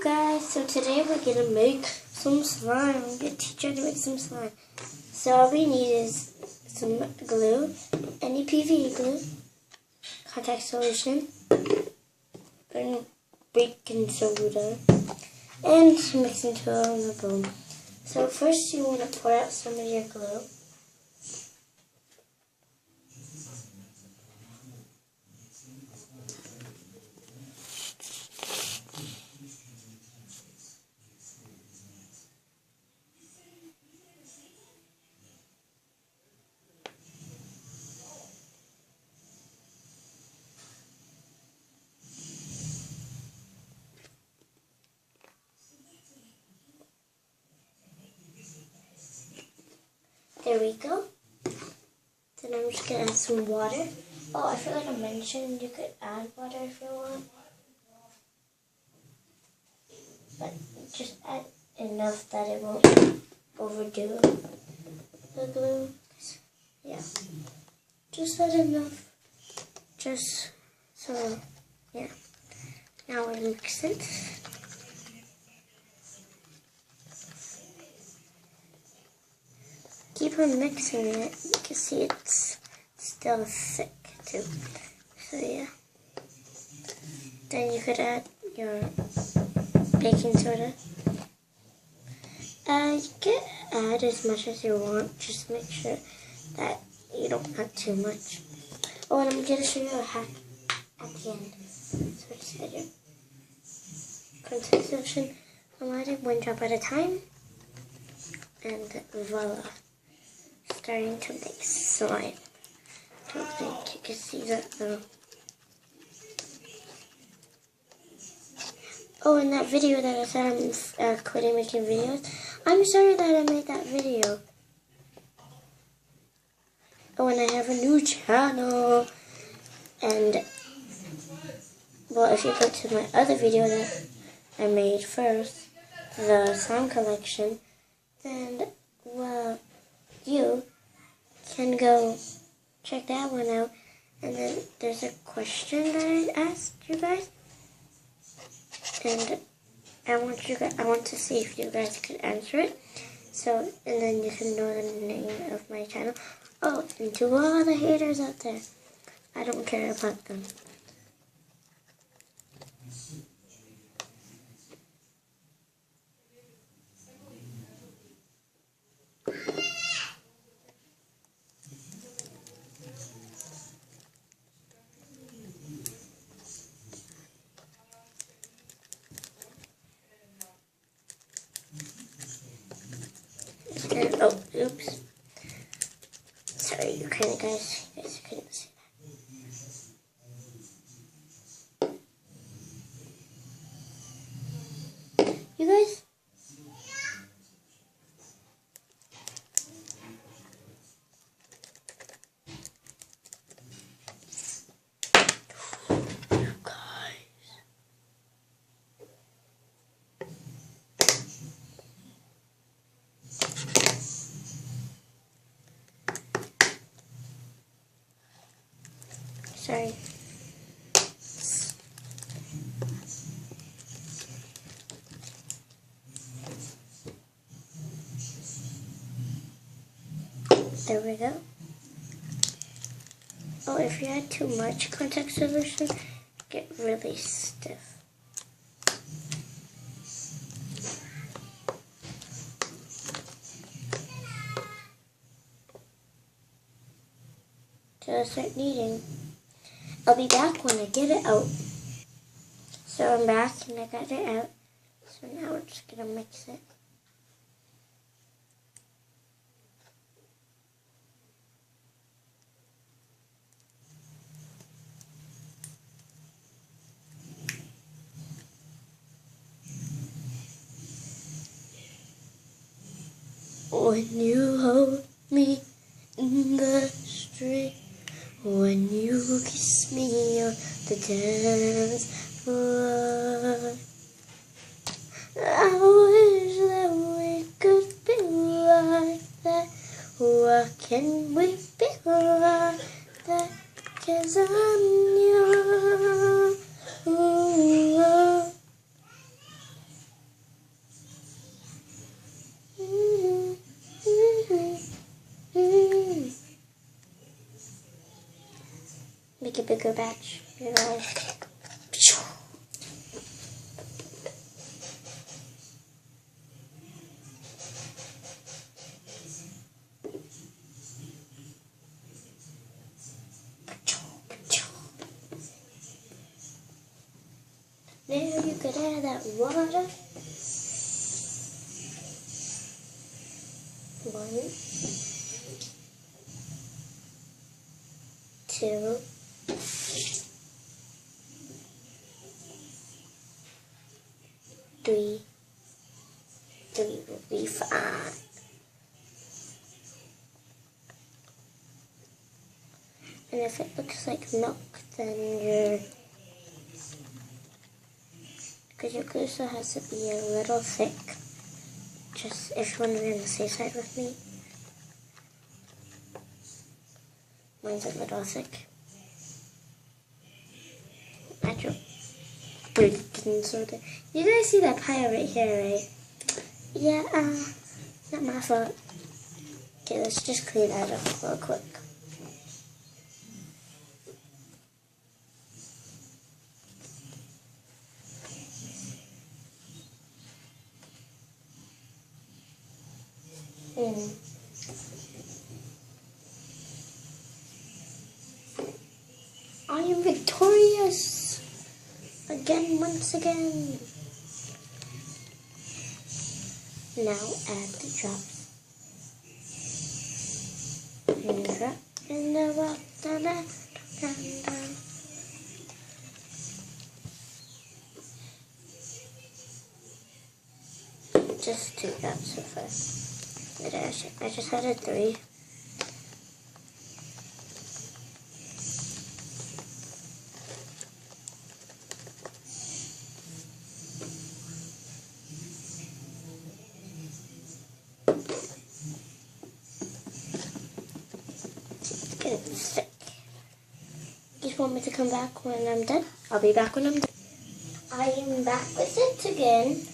guys, so today we're gonna make some slime. I'm gonna teach you how to make some slime. So all we need is some glue, any PVA glue, contact solution, and baking soda, and some mixing tool in the bowl. So first you want to pour out some of your glue. There we go. Then I'm just going to add some water. Oh, I forgot to mention you could add water if you want. But just add enough that it won't overdo the glue. Yeah. Just add enough. Just so, yeah. Now we mix it. Keep on mixing it. You can see it's still thick too. So yeah. Then you could add your baking soda. You can add as much as you want. Just make sure that you don't add too much. Oh, and I'm gonna show you a hack at the end. So just add your contact solution. I'm adding one drop at a time. And voila. Starting to make slime. I don't think you can see that though. Oh, and that video that I said I'm quitting making videos, I'm sorry that I made that video. Oh, and I have a new channel. And, well, if you go to my other video that I made first, the slime collection, then, well, you can go check that one out. And then there's a question that I asked you guys, and I want to see if you guys could answer it. So, and then you can know the name of my channel. Oh, and to all the haters out there, I don't care about them. Oh, oops. Sorry, you guys couldn't see that. You guys? Sorry. There we go. Oh, if you add too much contact solution, get really stiff. Till I start kneading. I'll be back when I get it out. So I'm back and I got it out. So now we're just gonna mix it. When you hold me in the street, when you kiss me on the dance floor, I wish that we could be like that. Why can't we be like that? 'Cause I'm yours. make a bigger batch, you guys. Now you could add that water. 1, 2, 3. 3 will be fine. And if it looks like milk, then because your glue still has to be a little thick. Just if you want to be on the safe side with me. Mine's a little thick. Natural. You guys see that pile right here, right? Yeah, not my fault. Okay, let's just clean that up real quick. I am victorious again, once again. Now add the drops. And drop in the water. Just 2 drops so far. I just added 3. It's getting thick. Just want me to come back when I'm done? I'll be back when I'm done. I am back with it again.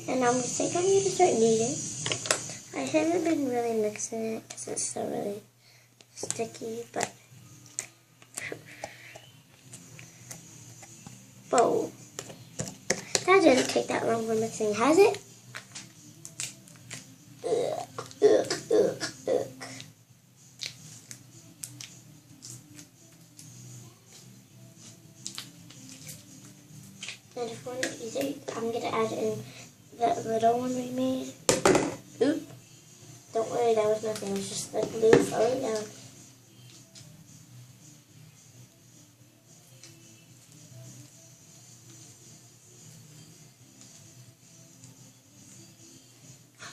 And I'm going to start kneading. I haven't been really mixing it because it's still really sticky, but whoa. That didn't take that long for mixing, has it? Ugh. And if you want to use it, I'm going to add in that little one we made. Oop. Don't worry, that was nothing. It was just the glue falling down.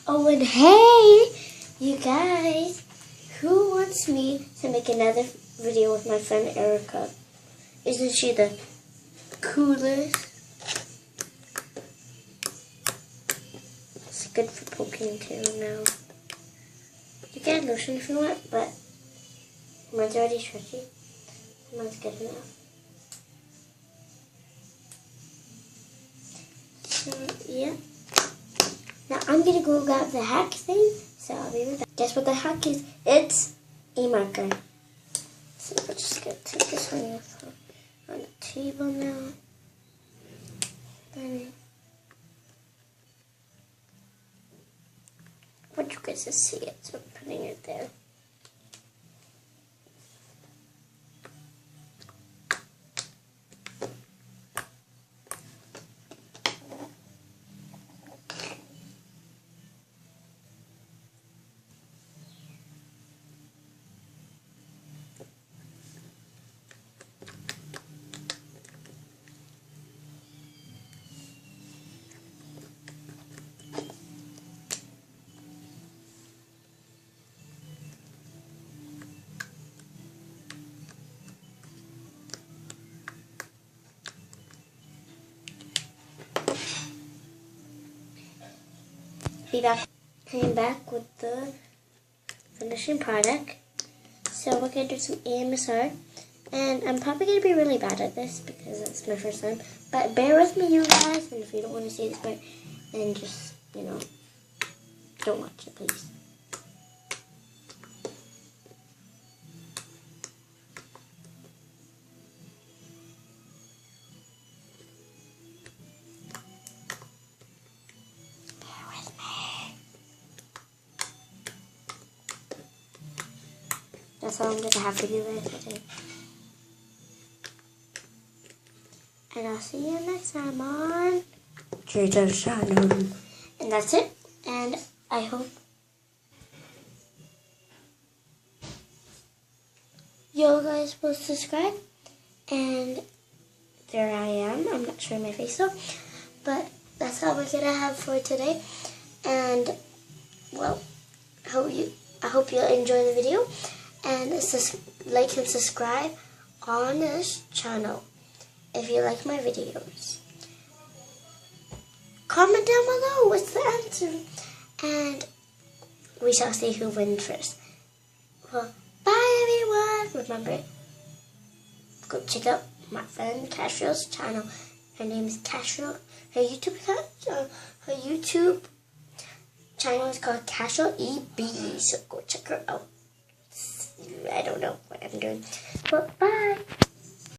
Oh, and hey, you guys, who wants me to make another video with my friend Erica? Isn't she the coolest? It's good for poking too now. You can add lotion if you want, but mine's already stretchy. Mine's good enough. So, yeah. Now I'm going to go grab the hack thing, so I'll be right back. Guess what the hack is? It's a marker. So we're just going to take this one on the table now. Then, I want you guys to see it, so I'm putting it there. Be back. Came back with the finishing product. So we're going to do some AMSR. And I'm probably going to be really bad at this because it's my first time. But bear with me, you guys. And if you don't want to see this part, then just, don't watch it, please. that's all I'm going to have for you guys today. And I'll see you next time on Cheetah's channel. And that's it. And I hope you guys will subscribe. And there I am. I'm not showing my face though. But that's all we're going to have for today. And, well, I hope you'll enjoy the video. And like and subscribe on this channel if you like my videos. Comment down below what's the answer. And we shall see who wins first. Well, bye everyone. Remember, go check out my friend Cashrill's channel. Her name is Cashrill. Her YouTube channel is called Cashrill EB. So go check her out. I don't know what I'm doing. But bye.